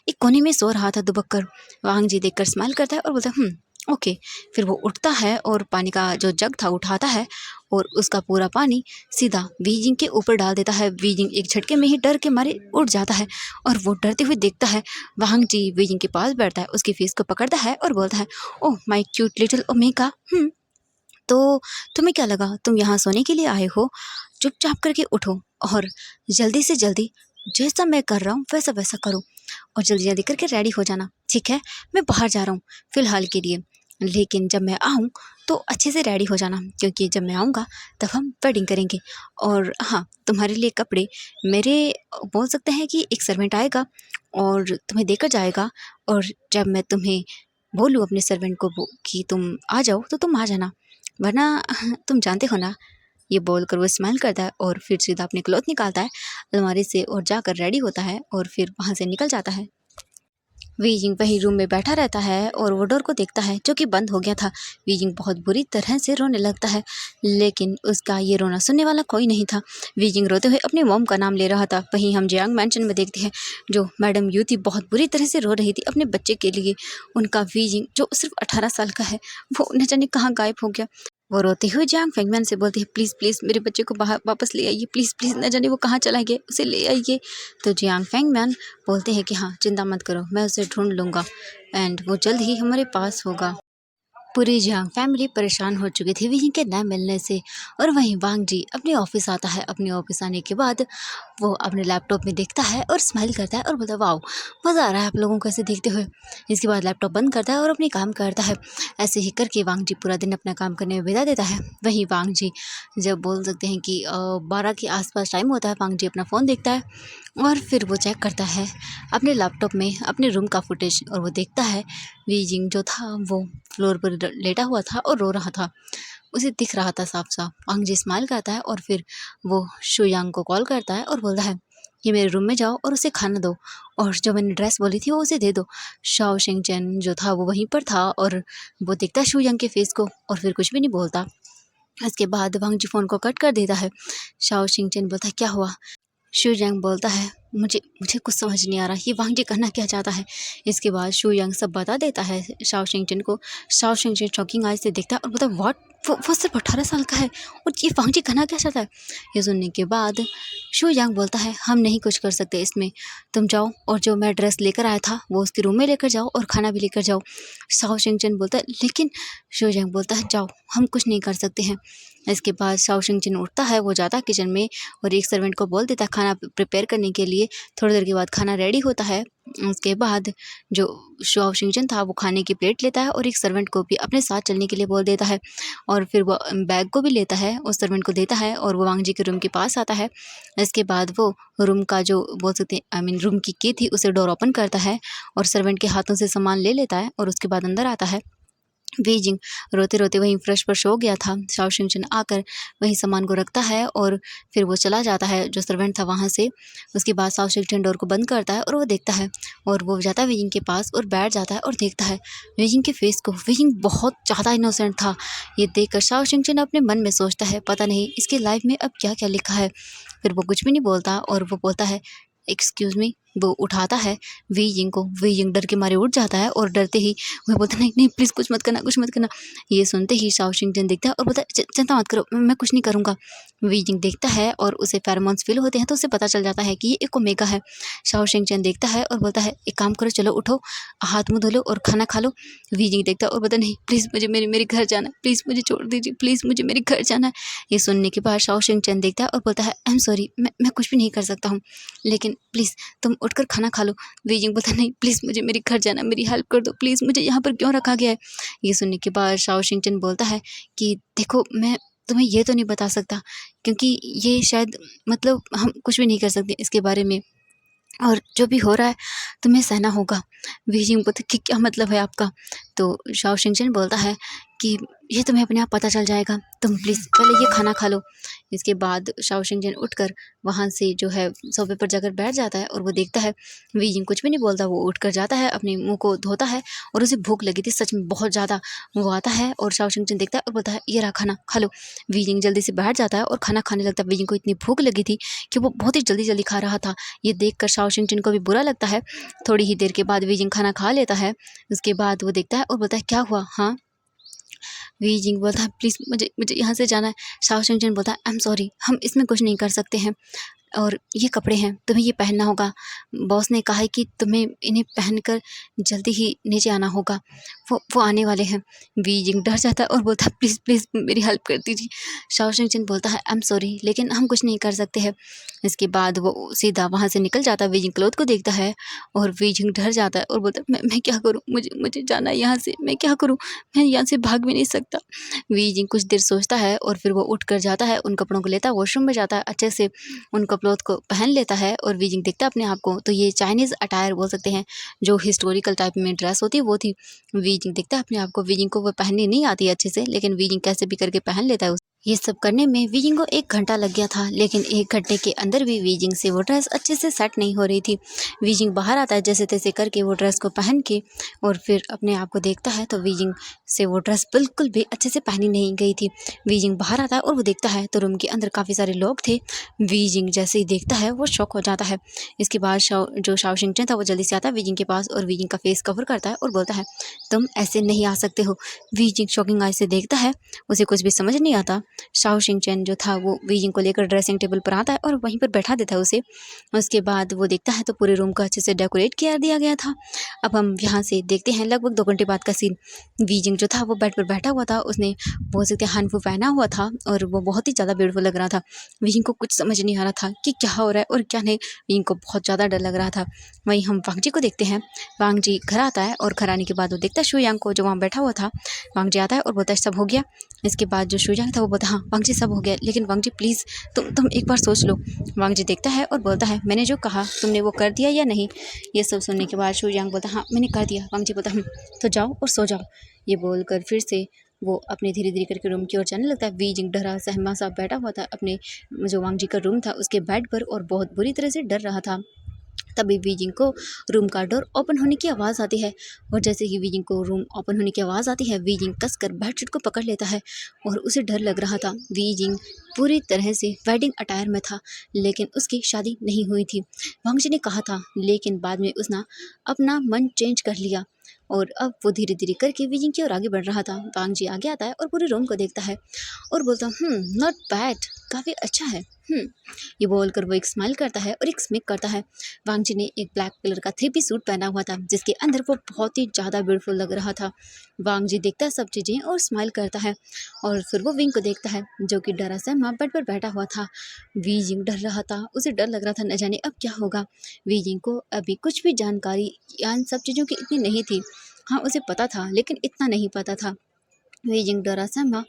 एक कोने में सो रहा था दुबक कर। वांग जी देखकर स्माइल करता है और बोलता है ओके। फिर वो उठता है और पानी का जो जग था उठाता है और उसका पूरा पानी सीधा वीजिंग के ऊपर डाल देता है। वीजिंग एक झटके में ही डर के मारे उठ जाता है और वो डरते हुए देखता है। वांग जी वीजिंग के पास बैठता है, उसके फेस को पकड़ता है और बोलता है oh my cute little omega, तो तुम्हें क्या लगा तुम यहाँ सोने के लिए आए हो, चुपचाप करके उठो और जल्दी से जल्दी जैसा मैं कर रहा हूँ वैसा वैसा करो और जल्दी जल्दी करके रेडी हो जाना, ठीक है? मैं बाहर जा रहा हूँ फ़िलहाल के लिए, लेकिन जब मैं आऊँ तो अच्छे से रेडी हो जाना, क्योंकि जब मैं आऊँगा तब हम वेडिंग करेंगे। और हाँ, तुम्हारे लिए कपड़े मेरे बोल सकते हैं कि एक सर्वेंट आएगा और तुम्हें देकर जाएगा, और जब मैं तुम्हें बोलूँ अपने सर्वेंट को कि तुम आ जाओ तो तुम आ जाना, वरना तुम जानते हो ना। ये बोलकर वो स्माइल करता है और फिर सीधा अपने क्लॉथ निकालता है अलमारी से और जाकर रेडी होता है और फिर वहाँ से निकल जाता है। वीजिंग वहीं रूम में बैठा रहता है और वो डोर को देखता है जो कि बंद हो गया था। वीजिंग बहुत बुरी तरह से रोने लगता है, लेकिन उसका ये रोना सुनने वाला कोई नहीं था। वीजिंग रोते हुए अपनी मॉम का नाम ले रहा था। वहीं हम जियांग मैंशन में देखते हैं जो मैडम यू थी बहुत बुरी तरह से रो रही थी अपने बच्चे के लिए। उनका वीजिंग जो सिर्फ 18 साल का है वो न जाने कहाँ गायब हो गया। वो रोते हुए जियांग फेंगमैन से बोलती है, प्लीज़ प्लीज़ मेरे बच्चे को बाहर वापस ले आइए, प्लीज़ प्लीज़, न जाने वो कहाँ चला गया, उसे ले आइए। तो जियांग फेंगमैन बोलते हैं कि हाँ चिंता मत करो, मैं उसे ढूंढ लूँगा एंड वो जल्द ही हमारे पास होगा। पूरी जियांग फैमिली परेशान हो चुकी थी विही के न मिलने से। और वहीं वांग जी अपने ऑफिस आता है। अपने ऑफिस आने के बाद वो अपने लैपटॉप में देखता है और स्माइल करता है और बोलता है, वाओ मज़ा आ रहा है आप लोगों को ऐसे देखते हुए। इसके बाद लैपटॉप बंद करता है और अपनी काम करता है। ऐसे ही करके वांग जी पूरा दिन अपना काम करने में बिता देता है। वहीं वांग जी जब बोल सकते हैं कि 12 के आसपास टाइम होता है, वांग जी अपना फ़ोन देखता है और फिर वो चेक करता है अपने लैपटॉप में अपने रूम का फुटेज, और वो देखता है वीजिंग जो था वो फ्लोर पर लेटा हुआ था और रो रहा था। उसे दिख रहा था साफ साफ। वांग जी स्माइल करता है और फिर वो शुयांग को कॉल करता है और बोलता है कि मेरे रूम में जाओ और उसे खाना दो, और जो मैंने ड्रेस बोली थी वो उसे दे दो। शाओ शेंगचेन जो था वो वहीं पर था और वो देखता है शुयांग के फेस को और फिर कुछ भी नहीं बोलता। इसके बाद वांग जी फ़ोन को कट कर देता है। शाओ शेंगचेन बोलता है, क्या हुआ? शू यंग बोलता है, मुझे मुझे कुछ समझ नहीं आ रहा ये वांग जी करना क्या चाहता है। इसके बाद शू यंग सब बता देता है शाओ शिंगचन को। शाओ शिंगचन शॉकिंग आइज से देखता है और बोलता है, व्हाट, वो सिर्फ 18 साल का है और ये वांग जी करना क्या चाहता है। ये सुनने के बाद शू यंग बोलता है, हम नहीं कुछ कर सकते इसमें, तुम जाओ और जो मैं ड्रेस लेकर आया था वो उसके रूम में लेकर जाओ और खाना भी लेकर जाओ। शाओ शिंगचन बोलता है, लेकिन शू यंग बोलता है, जाओ हम कुछ नहीं कर सकते हैं। इसके बाद शाओ शिंगचन उठता है, वो जाता है किचन में और एक सर्वेंट को बोल देता है खाना प्रिपेयर करने के लिए। थोड़ी देर के बाद खाना रेडी होता है। उसके बाद जो शाओ शिंगचन था वो खाने की प्लेट लेता है और एक सर्वेंट को भी अपने साथ चलने के लिए बोल देता है, और फिर वो बैग को भी लेता है, उस सर्वेंट को देता है और वो वांग जी के रूम के पास आता है। इसके बाद वो रूम का जो बोल सकते हैं आई मीन रूम की थी उसे डोर ओपन करता है और सर्वेंट के हाथों से सामान ले लेता है और उसके बाद अंदर आता है। बीजिंग रोते रोते वहीं फर्श पर सो गया था। शाओ शिंगचन आकर वहीं सामान को रखता है और फिर वो चला जाता है जो सर्वेंट था वहाँ से। उसके बाद शाओ शिंगचन डोर को बंद करता है और वो देखता है और वो जाता है बीजिंग के पास और बैठ जाता है और देखता है बीजिंग के फेस को। बीजिंग बहुत ज़्यादा इनोसेंट था। ये देखकर शाओ शिंगचन अपने मन में सोचता है, पता नहीं इसकी लाइफ में अब क्या क्या लिखा है। फिर वो कुछ भी नहीं बोलता और वो बोलता है, एक्सक्यूज़ मी। वो उठाता है वीजिंग को। वीजिंग डर के मारे उठ जाता है और डरते ही वो बोलता है, नहीं नहीं प्लीज़ कुछ मत करना, कुछ मत करना। ये सुनते ही शाओ शिंगचन देखता है और बोलता है, चिंता मत करो, मैं कुछ नहीं करूँगा। वीजिंग देखता है और उसे फेरोमोन्स फील होते हैं तो उसे पता चल जाता है कि ये एक ओमेगा है। शाओ शिंगचन देखता है और बोलता है, एक काम करो, चलो उठो, हाथ मुँह धो लो और खाना खा लो। वीजिंग देखता है और बोलता है, नहीं प्लीज़ मुझे मेरे घर जाना है, प्लीज़ मुझे छोड़ दीजिए, प्लीज़ मुझे मेरे घर जाना है। ये सुनने के बाद शाओ शिंगचन देखता है और बोलता है, आई एम सॉरी, मैं कुछ भी नहीं कर सकता हूँ, लेकिन प्लीज़ तुम उठकर खाना खा लो। बीजिंग बोलता है, नहीं प्लीज़ मुझे मेरे घर जाना है, मेरी हेल्प कर दो, प्लीज़ मुझे यहाँ पर क्यों रखा गया है। ये सुनने के बाद शाओ शिंगचन बोलता है कि देखो मैं तुम्हें ये तो नहीं बता सकता क्योंकि ये शायद मतलब हम कुछ भी नहीं कर सकते इसके बारे में, और जो भी हो रहा है तुम्हें सहना होगा। बीजिंग बोलता है कि क्या मतलब है आपका। तो शाओ शिंगचन बोलता है कि ये तुम्हें अपने आप पता चल जाएगा, तुम प्लीज़ पहले ये खाना खा लो। इसके बाद शाओ शिंगचन उठकर वहाँ से जो है सोफे पर जाकर बैठ जाता है और वो देखता है बीजिंग कुछ भी नहीं बोलता। वो उठकर जाता है, अपने मुंह को धोता है और उसे भूख लगी थी सच में बहुत ज़्यादा। वो आता है और शाओ शिंगचन देखता है और बोलता है, ये रहा खाना, खा लो। बीजिंग जल्दी से बैठ जाता है और खाना खाने लगता है। बीजिंग को इतनी भूख लगी थी कि वो बहुत ही जल्दी जल्दी खा रहा था। ये देखकर शाओ शिंगचन को भी बुरा लगता है। थोड़ी ही देर के बाद बीजिंग खाना खा लेता है। उसके बाद वो देखता है और बोलता है, क्या हुआ? हाँ। बीजिंग बोलता है, प्लीज़ मुझे मुझे यहाँ से जाना है। शाओ शिंगचन बोलता है, आई एम सॉरी, हम इसमें कुछ नहीं कर सकते हैं। और ये कपड़े हैं, तुम्हें ये पहनना होगा। बॉस ने कहा है कि तुम्हें इन्हें पहनकर जल्दी ही नीचे आना होगा, वो आने वाले हैं। वी जिंग डर जाता है और बोलता है प्लीज़ प्लीज़ मेरी हेल्प कर दीजिए। शाओ शिंगचन बोलता है आई एम सॉरी, लेकिन हम कुछ नहीं कर सकते हैं। इसके बाद वो सीधा वहाँ से निकल जाता है। वी जिंग क्लोथ को देखता है और वी जिंग डर जाता है और बोलता है मैं क्या करूँ, मुझे जाना है यहाँ से, मैं क्या करूँ, मैं यहाँ से भाग भी नहीं सकता। वी जिंग कुछ देर सोचता है और फिर वो उठ कर जाता है, उन कपड़ों को लेता है, वॉशरूम में जाता है, अच्छे से उन कपड़ों को पहन लेता है और वी जिंग देखता है अपने आप को। तो ये चाइनीज़ अटायर बोल सकते हैं, जो हिस्टोरिकल टाइप में ड्रेस होती है वो थी। वी जिंग देखता है अपने आप को। वी जिंग को वो पहननी नहीं आती है अच्छे से, लेकिन वी जिंग कैसे भी करके पहन लेता है ये सब करने में वी जिंग को 1 घंटा लग गया था, लेकिन 1 घंटे के अंदर भी वी जिंग से वो ड्रेस अच्छे से सेट नहीं हो रही थी। वी जिंग बाहर आता है जैसे तैसे करके वो ड्रेस को पहन के, और फिर अपने आप को देखता है तो वी जिंग से वो ड्रेस बिल्कुल भी अच्छे से पहनी नहीं गई थी। वी जिंग बाहर आता है और वो देखता है तो रूम के अंदर काफ़ी सारे लोग थे। वी जिंग जैसे ही देखता है वो शॉक हो जाता है। इसके बाद जो शाओ शिंगचन था वो जल्दी से आता है वी जिंग के पास और वी जिंग का फेस कवर करता है और बोलता है तुम ऐसे नहीं आ सकते हो। वी जिंग शॉकिंग आई से देखता है, उसे कुछ भी समझ नहीं आता। शाओ शिंगचन जो था वो वी जिंग को लेकर ड्रेसिंग टेबल पर आता है और वहीं पर बैठा देता है उसे। उसके बाद वो देखता है तो पूरे रूम को अच्छे से डेकोरेट किया दिया गया था। अब हम यहाँ से देखते हैं लगभग 2 घंटे बाद का सीन। वी जिंग जो था वो बेड पर बैठा हुआ था, उसने बोल सकते हैं हानफू पहना हुआ था और वो बहुत ही ज़्यादा ब्यूटीफुल लग रहा था। वी जिंग को कुछ समझ नहीं आ रहा था कि क्या हो रहा है और क्या नहीं। वी जिंग को बहुत ज़्यादा डर लग रहा था। वहीं हम वांग जी को देखते हैं। वांग जी घर आता है और घर आने के बाद वो देखता है शू यांग को जो वहाँ बैठा हुआ था। वांग जी आता है और बोलता है सब हो गया। इसके बाद जो शू यांग था वो बोलता है हाँ वांग जी सब हो गया, लेकिन वांग जी प्लीज़ तुम एक बार सोच लो। वांग जी देखता है और बोलता है मैंने जो कहा तुमने वो कर दिया या नहीं। ये सब सुनने के बाद शू यांग बोलता है हाँ मैंने कर दिया। वांग जी बोलता है तो जाओ और सो जाओ। ये बोलकर फिर से वो अपने धीरे धीरे करके रूम की ओर जाने लगता है। वी जिंग डरा सहमा सा बैठा हुआ था अपने जो वांग जी का रूम था उसके बेड पर और बहुत बुरी तरह से डर रहा था। तभी वी जिंग को रूम का डोर ओपन होने की आवाज़ आती है और जैसे ही वी जिंग को रूम ओपन होने की आवाज़ आती है वी जिंग कसकर बेडशीट को पकड़ लेता है और उसे डर लग रहा था। वी जिंग पूरी तरह से वेडिंग अटायर में था, लेकिन उसकी शादी नहीं हुई थी। वांग जी ने कहा था, लेकिन बाद में उसने अपना मन चेंज कर लिया और अब वो धीरे धीरे करके वी जिंग की ओर आगे बढ़ रहा था। वांग जी आगे आता है और पूरे रूम को देखता है और बोलता नॉट बैड, काफ़ी अच्छा है। ये बोलकर वो एक स्माइल करता है और एक स्मिक करता है। वांग जी ने एक ब्लैक कलर का 3 पीस सूट पहना हुआ था जिसके अंदर वो बहुत ही ज़्यादा ब्यूटीफुल लग रहा था। वांग जी देखता है सब चीज़ें और स्माइल करता है और फिर वो विंग को देखता है जो कि डरा सहमा बेड पर बैठा हुआ था। वी जिंग डर रहा था, उसे डर लग रहा था न जाने अब क्या होगा। वी जिंग को अभी कुछ भी जानकारी या इन सब चीज़ों की इतनी नहीं थी। हाँ उसे पता था लेकिन इतना नहीं पता था। वी जिंग डरा सहमा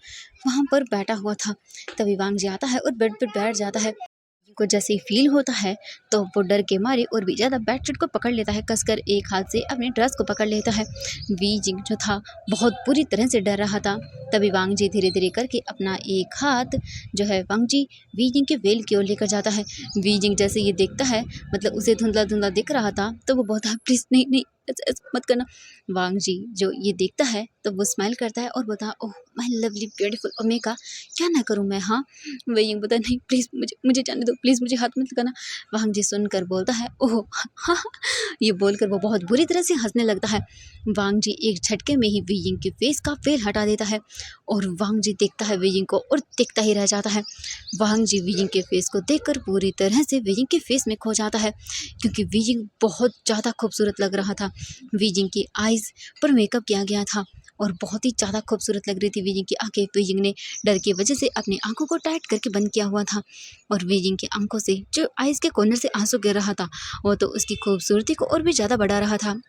वहाँ पर बैठा हुआ था। तभी वांग जी आता है और बेड पर बैठ जाता है। को जैसे ही फील होता है तो वो डर के मारे और भी ज़्यादा बेडशीट को पकड़ लेता है, कसकर एक हाथ से अपने ड्रेस को पकड़ लेता है। वी जिंग जो था बहुत बुरी तरह से डर रहा था। तभी वांग जी धीरे धीरे करके अपना एक हाथ जो है वांग जी वी जिंग के वेल की ओर लेकर जाता है। वी जिंग जैसे ये देखता है, मतलब उसे धुंधला धुंधला दिख रहा था, तो वो बहुत प्लीज़ नहीं नहीं ऐसा मत करना। वांग जी जो ये देखता है तो वो स्माइल करता है और बोलता oh my lovely beautiful omega, क्या ना करूँ मैं। हाँ वही यूँ बोलता नहीं प्लीज़ मुझे मुझे जाने दो, प्लीज़ मुझे हाथ मत लगाना। वांग जी सुनकर बोलता है ओह हाँ। ये बोलकर वो बहुत बुरी तरह से हंसने लगता है। वांग जी एक झटके में ही वी जिंग के फेस का वेल हटा देता है और वांग जी देखता है वी जिंग को और देखता ही रह जाता है। वांग जी वी जिंग के फेस को देखकर पूरी तरह से वी जिंग के फेस में खो जाता है, क्योंकि वी जिंग बहुत ज़्यादा खूबसूरत लग रहा था। वी जिंग की आइज़ पर मेकअप किया गया था और बहुत ही ज़्यादा खूबसूरत लग रही थी वी जिंग की आंखें। वी जिंग ने डर की वजह से अपनी आंखों को टाइट करके बंद किया हुआ था और वी जिंग की आंखों से जो आइज़ के कॉर्नर से आंसू गिर रहा था वो तो उसकी खूबसूरती को और भी ज़्यादा बढ़ा रहा था।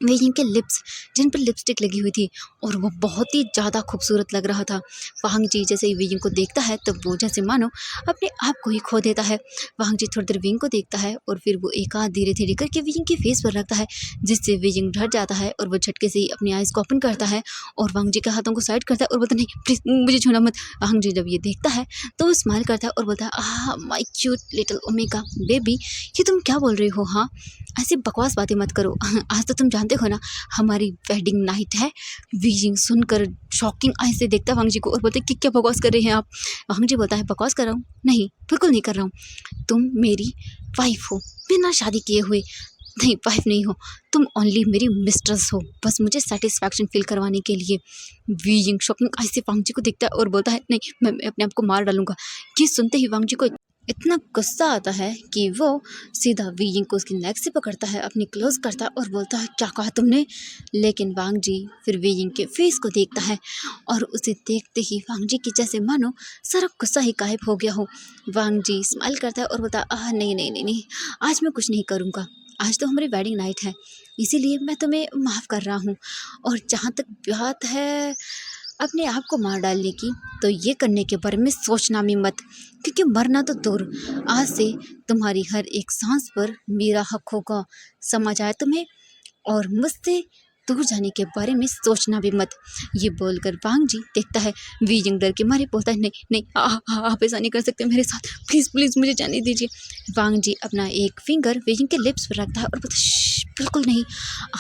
वी जिंग के लिप्स जिन पर लिपस्टिक लगी हुई थी और वो बहुत ही ज़्यादा खूबसूरत लग रहा था। वांग जी जैसे ही वी जिंग को देखता है तब वो जैसे मानो अपने आप को ही खो देता है। वांग जी थोड़ी देर विंग को देखता है और फिर वो एक हाथ धीरे धीरे करके वी जिंग के फेस पर रखता है, जिससे वी जिंग डर जाता है और वो झटके से ही अपनी आइज़ को ओपन करता है और वांग जी के हाथों को साइड करता है और बोलता नहीं प्लीज़ मुझे छूना मत। वांग जी जब ये देखता है तो वो स्माइल करता है और बोलता है ah my cute little omega baby, ये तुम क्या बोल रही हो। हाँ ऐसी बकवास बातें मत करो। आज तो तुम जानते हो ना हमारी वेडिंग नाइट है। वी जिंग सुनकर शॉकिंग आई से देखता है वांग जी को और बोलते कि क्या बकवास कर रहे हैं आप। वांग जी बोलता है बकवास कर रहा हूँ, नहीं बिल्कुल नहीं कर रहा हूँ। तुम मेरी वाइफ हो बिना शादी किए हुए। नहीं वाइफ नहीं हो, तुम ओनली मेरी मिस्ट्रेस हो, बस मुझे सेटिस्फैक्शन फील करवाने के लिए। वी जिंग शॉकिंग आई से वांग जी को देखता है और बोलता है नहीं मैं अपने आप को मार डालूंगा। ये सुनते ही वांग जी को इतना गुस्सा आता है कि वो सीधा वीइंग को उसकी नेक से पकड़ता है, अपनी क्लोज करता है और बोलता है क्या कहा तुमने। लेकिन वांग जी फिर वीइंग के फेस को देखता है और उसे देखते ही वांग जी की जैसे मानो सारा गुस्सा ही गायब हो गया हो। वांग जी स्माइल करता है और बोलता है नहीं नहीं नहीं नहीं, आज मैं कुछ नहीं करूँगा, आज तो हमारी वेडिंग नाइट है, इसीलिए मैं तुम्हें माफ़ कर रहा हूँ। और जहाँ तक बात है अपने आप को मार डालने की, तो ये करने के बारे में सोचना भी मत, क्योंकि मरना तो दूर, आज से तुम्हारी हर एक सांस पर मेरा हक होगा, समझ आया तुम्हें। और मुझसे दूर जाने के बारे में सोचना भी मत। ये बोलकर वांग जी देखता है वीजिंग डर के मारे बोलता है नहीं नहीं, आप ऐसा नहीं कर सकते मेरे साथ, प्लीज़ प्लीज़ मुझे जाने दीजिए। वांग जी अपना एक फिंगर वीजिंग के लिप्स पर रखता है और बोलता है "श्श, बिल्कुल नहीं,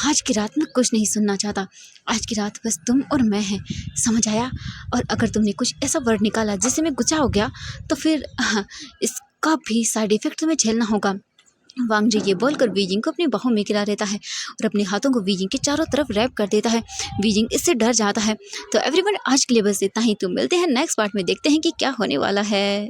आज की रात मैं कुछ नहीं सुनना चाहता, आज की रात बस तुम और मैं हैं, समझ आया। और अगर तुमने कुछ ऐसा वर्ड निकाला जिससे मैं गुस्सा हो गया तो फिर इसका भी साइड इफेक्ट तुम्हें झेलना होगा। वांग जी ये बोलकर वीजिंग को अपनी बाहों में गिरा देता है और अपने हाथों को वीजिंग के चारों तरफ रैप कर देता है। वीजिंग इससे डर जाता है। तो एवरीवन आज के लिए बस इतना ही, तो मिलते हैं नेक्स्ट पार्ट में, देखते हैं कि क्या होने वाला है।